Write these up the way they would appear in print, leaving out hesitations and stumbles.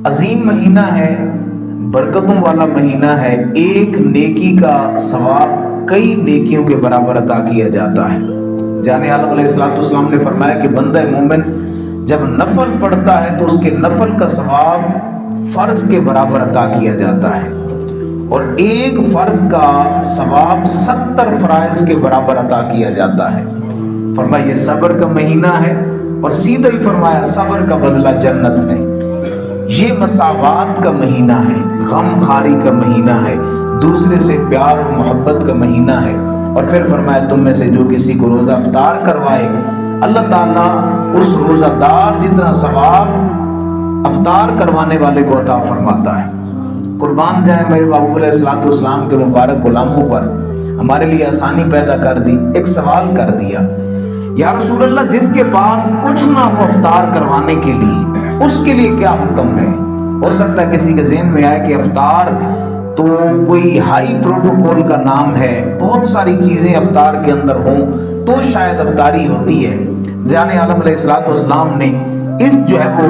عظیم مہینہ ہے، برکتوں والا مہینہ ہے، ایک نیکی کا ثواب کئی نیکیوں کے برابر عطا کیا جاتا ہے۔ جان عالم علیہ السلام نے فرمایا کہ بندہ مومن جب نفل پڑھتا ہے تو اس کے نفل کا ثواب فرض کے برابر عطا کیا جاتا ہے، اور ایک فرض کا ثواب 70 فرائض کے برابر عطا کیا جاتا ہے۔ فرمایا یہ صبر کا مہینہ ہے، اور سیدھا ہی فرمایا صبر کا بدلہ جنت ہے۔ یہ مساوات کا مہینہ ہے، غم خاری کا مہینہ ہے، دوسرے سے پیار اور محبت کا مہینہ ہے۔ اور پھر فرمایا تم میں سے جو کسی کو روزہ افطار کروائے، اللہ تعالیٰ اس روزہ دار جتنا ثواب افطار کروانے والے کو عطا فرماتا ہے۔ قربان جائیں میرے محبوب علیہ السلام کے مبارک غلاموں پر، ہمارے لیے آسانی پیدا کر دی۔ ایک سوال کر دیا، یا رسول اللہ جس کے پاس کچھ نہ ہو افطار کروانے کے لیے، اس کے لیے کیا حکم ہے؟ ہو سکتا ہے کسی کے ذہن میں آئے کہ افطار تو کوئی ہائی پروٹوکول کا نام ہے، بہت ساری چیزیں افطار کے اندر ہوں تو شاید افطاری ہوتی ہے۔ جان عالم علیہ السلام نے اس جو ہے وہ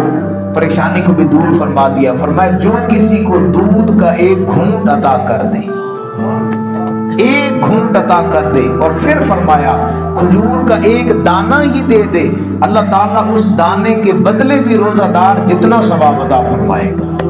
پریشانی کو بھی دور فرما دیا۔ فرمایا جو کسی کو دودھ کا ایک گھونٹ عطا کر دے، ایک گھونٹ عطا کر دے، اور پھر فرمایا کھجور کا ایک دانہ ہی دے دے، اللہ تعالیٰ اس دانے کے بدلے بھی روزہ دار جتنا ثواب عطا فرمائے گا۔